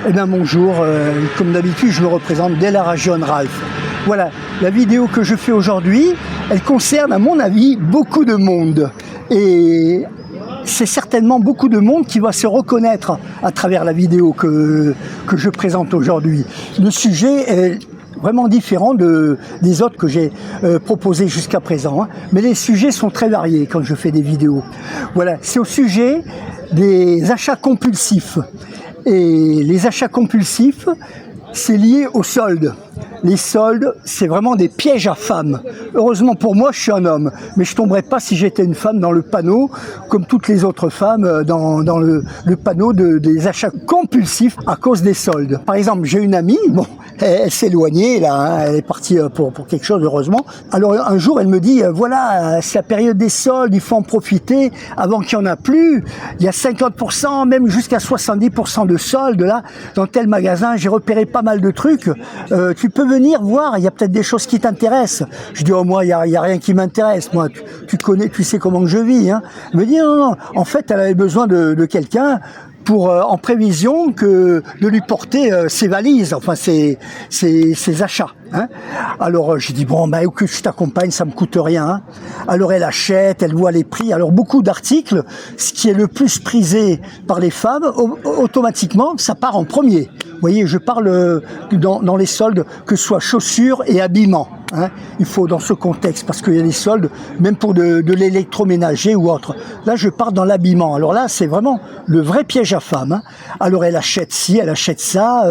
Eh bien bonjour, comme d'habitude je me représente Della Ragione Ralph. Voilà, la vidéo que je fais aujourd'hui, elle concerne à mon avis beaucoup de monde. Et c'est certainement beaucoup de monde qui va se reconnaître à travers la vidéo que je présente aujourd'hui. Le sujet est vraiment différent des autres que j'ai proposés jusqu'à présent, hein. Mais les sujets sont très variés quand je fais des vidéos. Voilà, c'est au sujet des achats compulsifs. Et les achats compulsifs, c'est lié aux soldes. Les soldes, c'est vraiment des pièges à femmes. Heureusement pour moi, je suis un homme, mais je ne tomberais pas si j'étais une femme dans le panneau, comme toutes les autres femmes dans le panneau des achats compulsifs à cause des soldes. Par exemple, j'ai une amie, bon, elle s'est éloignée, là, hein, elle est partie pour quelque chose, heureusement. Alors un jour, elle me dit, voilà, c'est la période des soldes, il faut en profiter avant qu'il n'y en a plus. Il y a 50%, même jusqu'à 70% de soldes, là, dans tel magasin. J'ai repéré pas mal de trucs. Tu peux venir voir, il y a peut-être des choses qui t'intéressent. Je dis, oh, moi, il y a rien qui m'intéresse. Moi, tu connais, tu sais comment je vis, hein. Elle me dit, non. En fait, elle avait besoin de quelqu'un pour, en prévision de lui porter ses valises, enfin ses achats, hein. Alors j'ai dit bon, bah que je t'accompagne, ça me coûte rien, hein. Alors elle achète, elle voit les prix. Alors beaucoup d'articles, ce qui est le plus prisé par les femmes, automatiquement ça part en premier. Vous voyez, je parle dans les soldes, que ce soit chaussures et habillement, hein. Il faut dans ce contexte, parce qu'il y a des soldes, même pour de l'électroménager ou autre. Là, je pars dans l'habillement. Alors là, c'est vraiment le vrai piège à femme, hein. Alors elle achète ci, elle achète ça,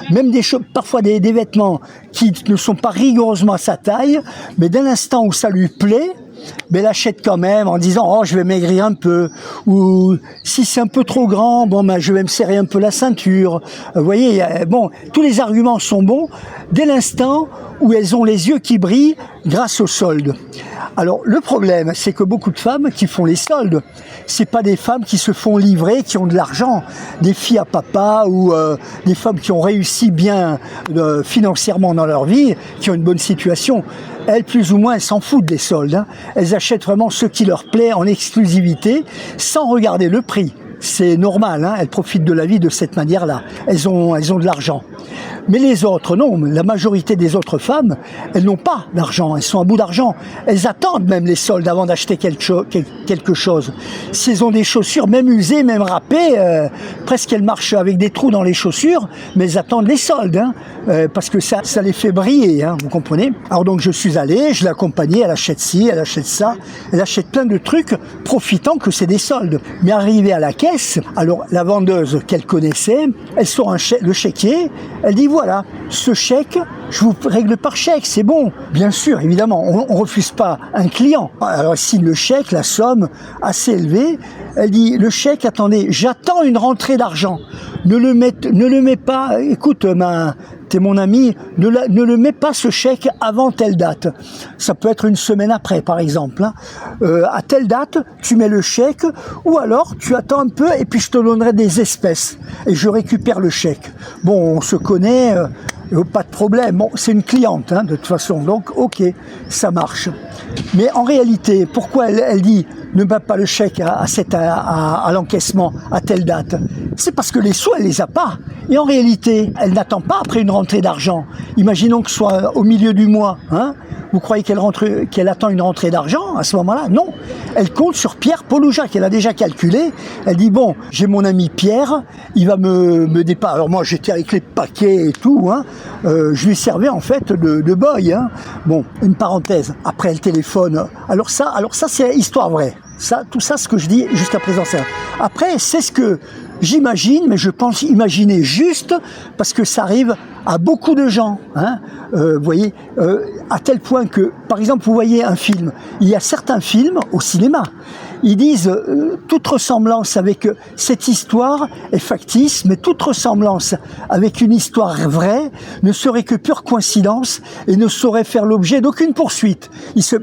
même parfois des vêtements qui ne sont pas rigoureusement à sa taille, mais dès l'instant où ça lui plaît, mais elle achète quand même en disant oh je vais maigrir un peu, ou si c'est un peu trop grand, bon ben je vais me serrer un peu la ceinture. Vous voyez, bon, tous les arguments sont bons dès l'instant où elles ont les yeux qui brillent grâce aux soldes. Alors le problème, c'est que beaucoup de femmes qui font les soldes, c'est pas des femmes qui se font livrer, qui ont de l'argent, des filles à papa ou des femmes qui ont réussi bien financièrement dans leur vie, qui ont une bonne situation. Elles, plus ou moins, elles s'en foutent des soldes, hein. Elles achètent vraiment ce qui leur plaît en exclusivité, sans regarder le prix. C'est normal, hein, elles profitent de la vie de cette manière-là. Elles ont de l'argent. Mais les autres, non. La majorité des autres femmes, elles n'ont pas d'argent. Elles sont à bout d'argent. Elles attendent même les soldes avant d'acheter quelque chose. Si elles ont des chaussures, même usées, même râpées, presque elles marchent avec des trous dans les chaussures, mais elles attendent les soldes, hein, parce que ça les fait briller, hein, vous comprenez. Alors donc je suis allé, je l'ai accompagnée, elle achète ci, elle achète ça, elle achète plein de trucs, profitant que c'est des soldes. Mais arrivée à la caisse, alors la vendeuse qu'elle connaissait, elle sort le chéquier, elle dit voilà, ce chèque, je vous règle par chèque, c'est bon. Bien sûr, évidemment, on refuse pas un client. Alors si le chèque, la somme assez élevée, elle dit le chèque, attendez, j'attends une rentrée d'argent. Ne le mets pas, écoute, t'es mon ami, ne le mets pas ce chèque avant telle date. Ça peut être une semaine après, par exemple, hein. À telle date, tu mets le chèque, ou alors tu attends un peu et puis je te donnerai des espèces et je récupère le chèque. Bon, on se connaît, pas de problème. Bon, c'est une cliente, hein, de toute façon, donc ok, ça marche. Mais en réalité, pourquoi elle dit ne mets pas le chèque à l'encaissement à telle date? C'est parce que les sous, elle les a pas. Et en réalité, elle n'attend pas après une rentrée d'argent. Imaginons que ce soit au milieu du mois, hein. Vous croyez qu'elle attend une rentrée d'argent à ce moment-là? Non. Elle compte sur Pierre, Paul ou Jacques. Elle a déjà calculé. Elle dit, bon, j'ai mon ami Pierre, il va me dépanner. Alors moi, j'étais avec les paquets et tout, hein. Je lui servais en fait de boy, hein. Bon, une parenthèse. Après, elle téléphone. Alors ça, c'est histoire vraie. Tout ça, ce que je dis jusqu'à présent, c'est. Après, c'est ce que j'imagine, mais je pense imaginer juste parce que ça arrive à beaucoup de gens, hein. Vous voyez, à tel point que, par exemple, vous voyez un film, il y a certains films au cinéma, ils disent toute ressemblance avec cette histoire est factice, mais toute ressemblance avec une histoire vraie ne serait que pure coïncidence et ne saurait faire l'objet d'aucune poursuite.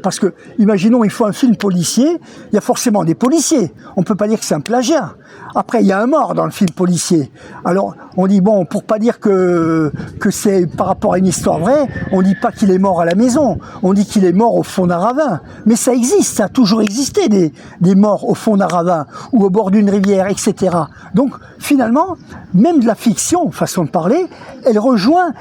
Parce que, imaginons, il faut un film policier, il y a forcément des policiers. On peut pas dire que c'est un plagiat. Après, il y a un mort dans le film policier. Alors, on dit, bon, pour pas dire que c'est par rapport à une histoire vraie, on dit pas qu'il est mort à la maison. On dit qu'il est mort au fond d'un ravin. Mais ça existe, ça a toujours existé, des des morts au fond d'un ravin ou au bord d'une rivière, etc. Donc finalement, même de la fiction, façon de parler, elle rejoint,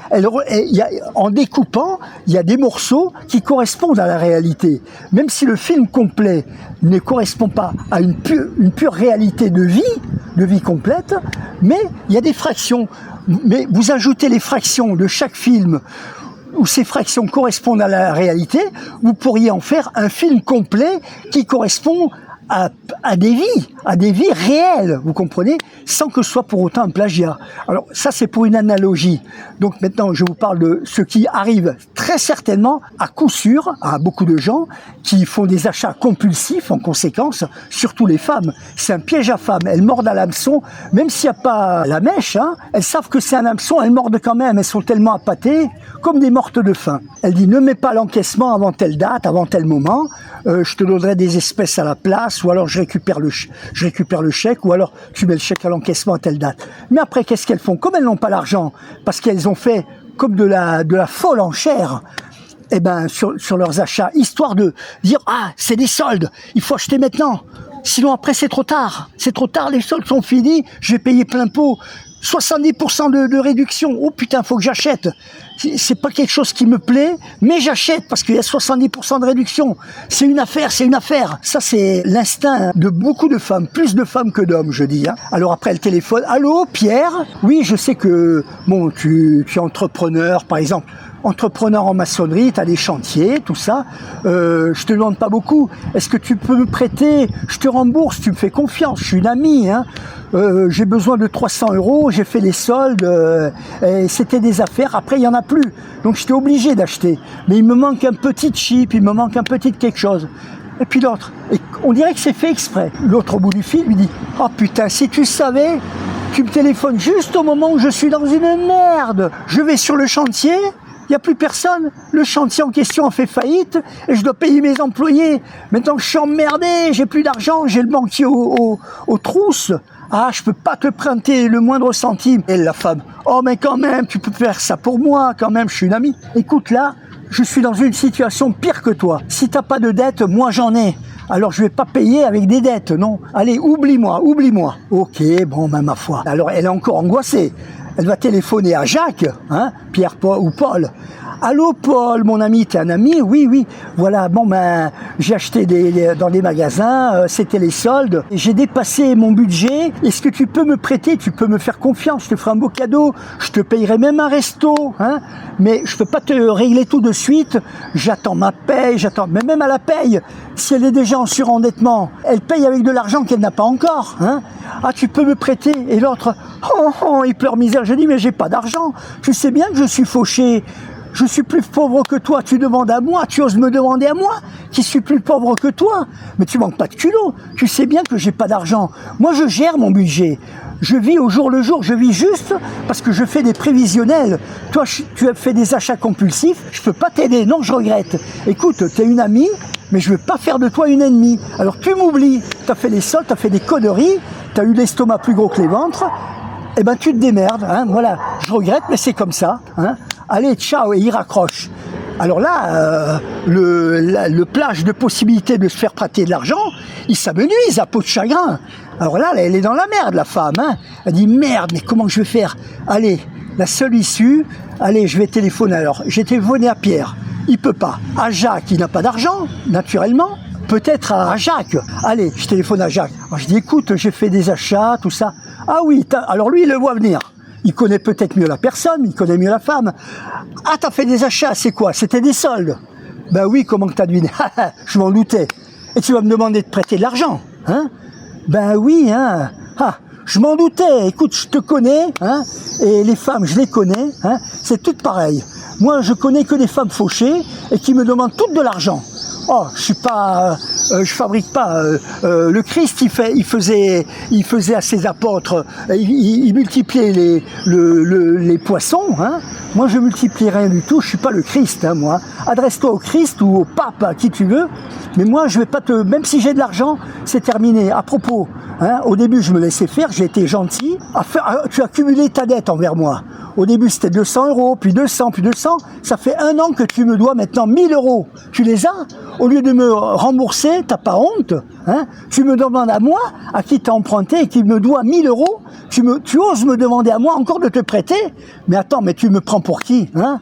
en découpant, il y a des morceaux qui correspondent à la réalité. Même si le film complet ne correspond pas à une pure réalité de vie complète, mais il y a des fractions. Mais vous ajoutez les fractions de chaque film où ces fractions correspondent à la réalité, vous pourriez en faire un film complet qui correspond à des vies réelles, vous comprenez, sans que ce soit pour autant un plagiat. Alors ça c'est pour une analogie. Donc maintenant je vous parle de ce qui arrive très certainement à coup sûr à beaucoup de gens qui font des achats compulsifs en conséquence, surtout les femmes. C'est un piège à femmes, elles mordent à l'hameçon, même s'il n'y a pas la mèche, hein, elles savent que c'est un hameçon, elles mordent quand même, elles sont tellement appâtées, comme des mortes de faim. Elle dit ne mets pas l'encaissement avant telle date, avant tel moment, je te donnerai des espèces à la place, ou alors je récupère le chèque, ou alors tu mets le chèque à l'encaissement à telle date. Mais après, qu'est-ce qu'elles font? Comme elles n'ont pas l'argent, parce qu'elles ont fait comme de la folle enchère, eh ben, sur leurs achats, histoire de dire « Ah, c'est des soldes, il faut acheter maintenant, sinon après c'est trop tard, les soldes sont finis, je vais payer plein pot. » 70% de réduction. Oh putain, faut que j'achète. C'est pas quelque chose qui me plaît, mais j'achète parce qu'il y a 70% de réduction. C'est une affaire. Ça, c'est l'instinct de beaucoup de femmes, plus de femmes que d'hommes, je dis. Hein. Alors après, elle téléphone. Allô, Pierre? Oui, je sais que, bon, tu es entrepreneur, par exemple. Entrepreneur en maçonnerie, tu as des chantiers, tout ça. Je te demande pas beaucoup. Est-ce que tu peux me prêter? Je te rembourse, tu me fais confiance. Je suis une amie, hein. J'ai besoin de 300 €, j'ai fait les soldes, et c'était des affaires, après il n'y en a plus. Donc j'étais obligé d'acheter. Mais il me manque un petit chip, il me manque un petit quelque chose. Et puis l'autre, on dirait que c'est fait exprès. L'autre au bout du fil lui dit « Oh putain, si tu savais, tu me téléphones juste au moment où je suis dans une merde. Je vais sur le chantier, il n'y a plus personne, le chantier en question a fait faillite et je dois payer mes employés. Maintenant que je suis emmerdé, j'ai plus d'argent, j'ai le banquier aux trousses. Ah, je peux pas te prêter le moindre centime. » Et la femme, oh mais quand même, tu peux faire ça pour moi, quand même, je suis une amie. Écoute là, je suis dans une situation pire que toi. Si t'as pas de dette, moi j'en ai. Alors je vais pas payer avec des dettes, non. Allez, oublie-moi. Ok, bon, ben ma foi. Alors elle est encore angoissée. Elle va téléphoner à Jacques, hein, Pierre ou Paul. Allô Paul, mon ami, t'es un ami? Oui. Voilà, bon ben, j'ai acheté dans des magasins, c'était les soldes. J'ai dépassé mon budget. Est-ce que tu peux me prêter? Tu peux me faire confiance, je te ferai un beau cadeau. Je te payerai même un resto, hein. Mais je peux pas te régler tout de suite. J'attends ma paye, mais même à la paye, si elle est déjà en surendettement, elle paye avec de l'argent qu'elle n'a pas encore, hein. Ah, tu peux me prêter? Et l'autre, oh, il pleure misère. Je dis, mais j'ai pas d'argent. Tu sais bien que je suis fauché. Je suis plus pauvre que toi, tu demandes à moi, tu oses me demander à moi, qui suis plus pauvre que toi. Mais tu manques pas de culot, tu sais bien que j'ai pas d'argent. Moi, je gère mon budget. Je vis au jour le jour, je vis juste parce que je fais des prévisionnels. Toi, tu as fait des achats compulsifs, je peux pas t'aider, non, je regrette. Écoute, t'es une amie, mais je veux pas faire de toi une ennemie. Alors tu m'oublies, t'as fait des soldes, t'as fait des conneries, t'as eu l'estomac plus gros que les ventres, eh ben tu te démerdes, hein, voilà. Je regrette, mais c'est comme ça, hein. Allez, ciao, et il raccroche. Alors là, le plage de possibilités de se faire prêter de l'argent, il s'amenuise à peau de chagrin. Alors là, elle est dans la merde, la femme, hein. Elle dit, merde, mais comment je vais faire? Allez, la seule issue, allez, je vais téléphoner. Alors, j'ai téléphoné à Pierre, il peut pas. À Jacques, il n'a pas d'argent, naturellement. Peut-être à Jacques. Allez, je téléphone à Jacques. Alors, je dis, écoute, j'ai fait des achats, tout ça. Ah oui, alors lui, il le voit venir. Il connaît peut-être mieux la personne, il connaît mieux la femme. Ah, t'as fait des achats, c'est quoi? C'était des soldes. Ben oui, comment que t'as deviné? Je m'en doutais. Et tu vas me demander de prêter de l'argent, hein? Ben oui, hein? Ah, je m'en doutais. Écoute, je te connais, hein? Et les femmes, je les connais, hein? C'est toutes pareilles. Moi, je connais que des femmes fauchées et qui me demandent toutes de l'argent. Oh, je fabrique pas. Le Christ, il faisait à ses apôtres, il multipliait les poissons, hein. Moi, je multiplie rien du tout. Je suis pas le Christ, hein, moi. Adresse-toi au Christ ou au pape, à qui tu veux. Mais moi, je vais pas te... Même si j'ai de l'argent, c'est terminé. À propos, hein, au début, je me laissais faire. J'ai été gentil. Tu as cumulé ta dette envers moi. Au début, c'était 200 €, puis 200, puis 200. Ça fait 1 an que tu me dois maintenant 1000 €. Tu les as? Au lieu de me rembourser, t'as pas honte, hein? Tu me demandes à moi, à qui t'as emprunté et qui me doit 1000 €. Tu oses me demander à moi encore de te prêter? Mais attends, mais tu me prends pour qui, hein?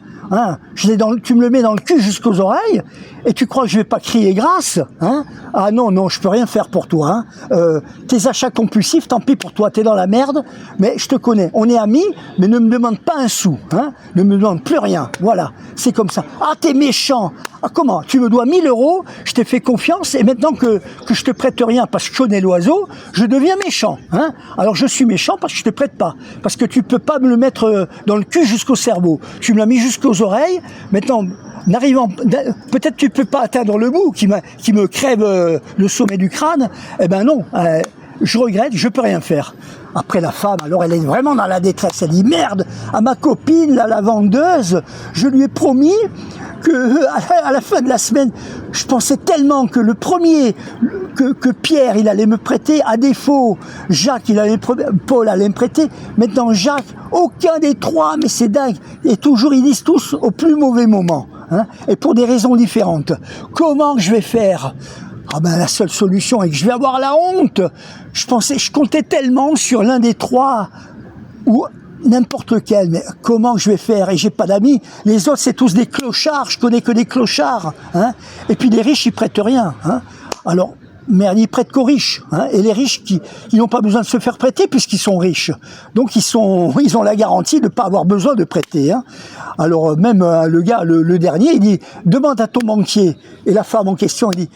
Tu me le mets dans le cul jusqu'aux oreilles et tu crois que je vais pas crier grâce, hein? Ah non, je peux rien faire pour toi, hein? Tes achats compulsifs, tant pis pour toi, t'es dans la merde, mais je te connais. On est amis, mais ne me demande pas un sou, hein? Ne me demande plus rien. Voilà, c'est comme ça. Ah, t'es méchant. Ah, comment? Tu me dois 1000 €, je t'ai fait confiance et maintenant que je te prête rien parce que je connais l'oiseau, je deviens méchant, hein? Alors je suis méchant parce que je te prête pas, parce que tu peux pas me le mettre dans le cul jusqu'au cerveau. Tu me l'as mis jusqu'aux oreilles. Maintenant, peut-être tu peux pas atteindre le bout qui me crève le sommet du crâne. Eh ben non, je regrette, je peux rien faire. Après la femme, alors elle est vraiment dans la détresse. Elle dit merde, à ma copine, la vendeuse, je lui ai promis que à la fin de la semaine, je pensais tellement que le premier que Pierre il allait me prêter, à défaut Jacques Paul allait me prêter. Maintenant Jacques, aucun des trois, mais c'est dingue. Et toujours ils disent tous au plus mauvais moment, hein, et pour des raisons différentes. Comment je vais faire? Ah ben la seule solution est que je vais avoir la honte. Je comptais tellement sur l'un des trois ou n'importe lequel, mais comment je vais faire? Et j'ai pas d'amis. Les autres c'est tous des clochards. Je connais que des clochards, hein. Et puis les riches ils prêtent rien, hein. Alors merde, ils prêtent qu'aux riches, hein. Et les riches ils n'ont pas besoin de se faire prêter puisqu'ils sont riches. Donc ils ont la garantie de pas avoir besoin de prêter, hein. Alors même le gars, le dernier, il dit demande à ton banquier. Et la femme en question elle dit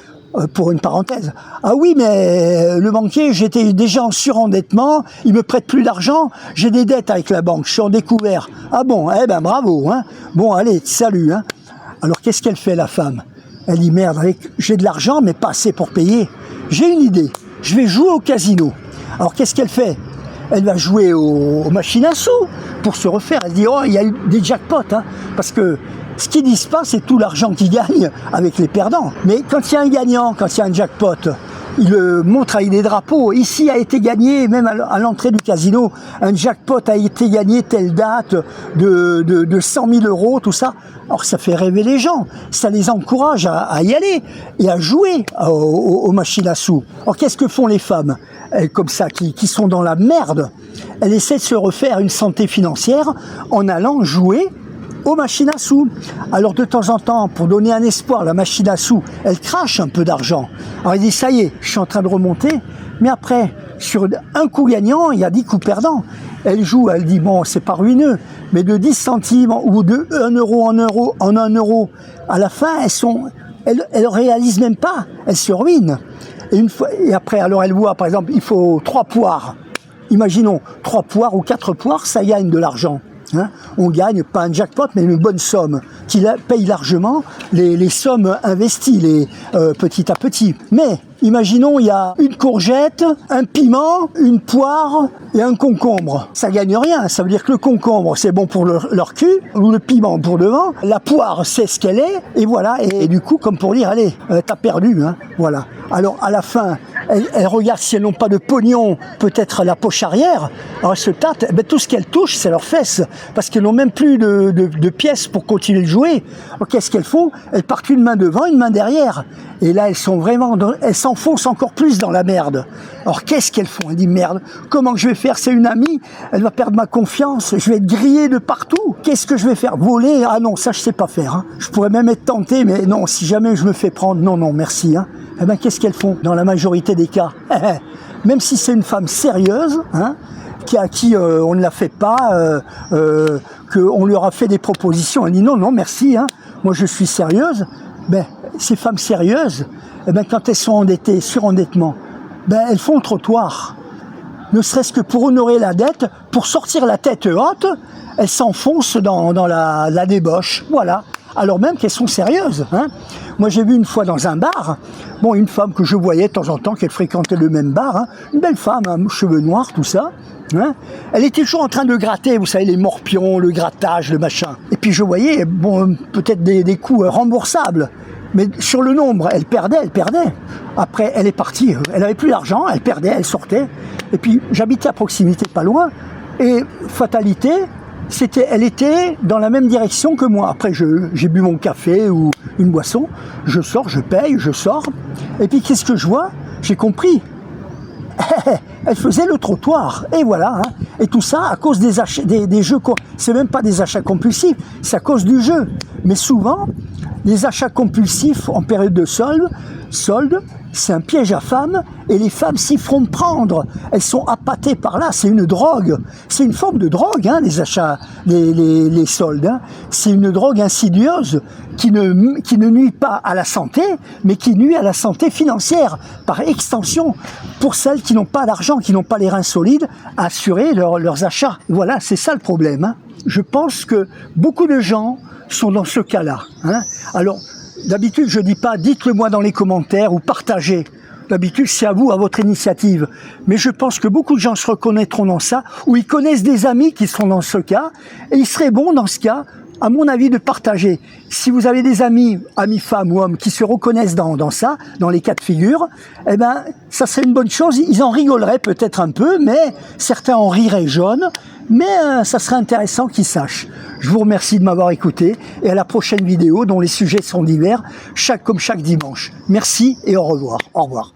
pour une parenthèse, ah oui, mais le banquier, j'étais déjà en surendettement, il me prête plus d'argent, j'ai des dettes avec la banque, je suis en découvert. Ah bon, eh ben bravo, hein. Bon, allez, salut, hein. Alors qu'est-ce qu'elle fait la femme? Elle dit merde, j'ai de l'argent, mais pas assez pour payer. J'ai une idée, je vais jouer au casino. Alors qu'est-ce qu'elle fait? Elle va jouer aux machines à sous pour se refaire. Elle dit oh, il y a eu des jackpots, hein, parce que ce qu'ils disent pas, c'est tout l'argent qu'ils gagnent avec les perdants. Mais quand il y a un gagnant, quand il y a un jackpot, il le montre avec des drapeaux. Ici a été gagné, même à l'entrée du casino, un jackpot a été gagné telle date de 100 000 €, tout ça. Alors ça fait rêver les gens, ça les encourage à y aller et à jouer aux machines à sous. Alors qu'est-ce que font les femmes, elles, comme ça, qui sont dans la merde? Elles essaient de se refaire une santé financière en allant jouer aux machines à sous. Alors de temps en temps, pour donner un espoir, la machine à sous, elle crache un peu d'argent. Alors il dit, ça y est, je suis en train de remonter, mais après, sur un coup gagnant, il y a 10 coups perdants. Elle joue, elle dit, bon, c'est pas ruineux, mais de 10 centimes ou de 1 € en 1 €, à la fin, elles réalisent même pas, elles se ruinent. Et après, alors elle voit, par exemple, il faut 3 poires. Imaginons, 3 poires ou 4 poires, ça gagne de l'argent. Hein, on gagne pas un jackpot mais une bonne somme qui paye largement les sommes investies petit à petit. Mais imaginons il y a une courgette, un piment, une poire et un concombre. Ça gagne rien, ça veut dire que le concombre c'est bon pour leur cul, ou le piment pour devant, la poire c'est ce qu'elle est, et voilà, et du coup comme pour dire allez, t'as perdu, hein, voilà. Alors à la fin, elle regarde si elles n'ont pas de pognon, peut-être la poche arrière, alors elles se tâtent, ben, tout ce qu'elles touchent c'est leurs fesses, parce qu'elles n'ont même plus de pièces pour continuer de jouer. Alors qu'est-ce qu'elles font? Elles partent une main devant, une main derrière, et là elles sont vraiment, elles s'enfoncent encore plus dans la merde. Alors qu'est-ce qu'elles font? Elles disent merde, comment je vais faire? C'est une amie, elle va perdre ma confiance, je vais être grillé de partout, qu'est-ce que je vais faire? Voler? Ah non, ça je sais pas faire, hein. Je pourrais même être tenté, mais non, si jamais je me fais prendre, non merci, hein. Eh ben qu'est-ce qu'elles font dans la majorité des cas? Même si c'est une femme sérieuse, hein, à qui on ne la fait pas, qu'on lui aura fait des propositions, elle dit non merci, hein, moi je suis sérieuse. Ben ces femmes sérieuses, eh ben quand elles sont endettées, surendettement, ben elles font le trottoir. Ne serait-ce que pour honorer la dette, pour sortir la tête haute, elles s'enfoncent dans la débauche, voilà. alors même qu'elles sont sérieuses. Hein. Moi, j'ai vu une fois dans un bar, bon, une femme que je voyais de temps en temps, qu'elle fréquentait le même bar, hein, une belle femme, hein, cheveux noirs, tout ça. Hein. Elle était toujours en train de gratter, vous savez, les morpions, le grattage, le machin. Et puis je voyais, bon, peut-être des coups remboursables. Mais sur le nombre, elle perdait. Après, elle est partie, elle n'avait plus d'argent, elle perdait, elle sortait. Et puis, j'habitais à proximité, pas loin. Et fatalité, elle était dans la même direction que moi. Après, j'ai bu mon café ou une boisson, je sors, je paye, je sors. Et puis, qu'est-ce que je vois? J'ai compris. Elle faisait le trottoir, et voilà. Hein. Et tout ça à cause des achats, des jeux. C'est même pas des achats compulsifs, c'est à cause du jeu. Mais souvent, les achats compulsifs en période de solde, c'est un piège à femmes, et les femmes s'y feront prendre. Elles sont appâtées par là, c'est une drogue. C'est une forme de drogue, hein, les achats, les soldes. Hein. C'est une drogue insidieuse qui ne nuit pas à la santé, mais qui nuit à la santé financière, par extension, pour celles qui n'ont pas d'argent, qui n'ont pas les reins solides, à assurer leurs achats. Voilà, c'est ça le problème. Hein. Je pense que beaucoup de gens sont dans ce cas-là. Hein. Alors, d'habitude, je ne dis pas, dites-le moi dans les commentaires ou partagez. D'habitude, c'est à vous, à votre initiative. Mais je pense que beaucoup de gens se reconnaîtront dans ça, ou ils connaissent des amis qui seront dans ce cas, et il serait bon, dans ce cas, à mon avis, de partager. Si vous avez des amis femmes ou hommes, qui se reconnaissent dans ça, dans les cas de figure, eh ben, ça serait une bonne chose. Ils en rigoleraient peut-être un peu, mais certains en riraient jaune. Mais ça serait intéressant qu'ils sachent. Je vous remercie de m'avoir écouté et à la prochaine vidéo dont les sujets sont divers, comme chaque dimanche. Merci et au revoir. Au revoir.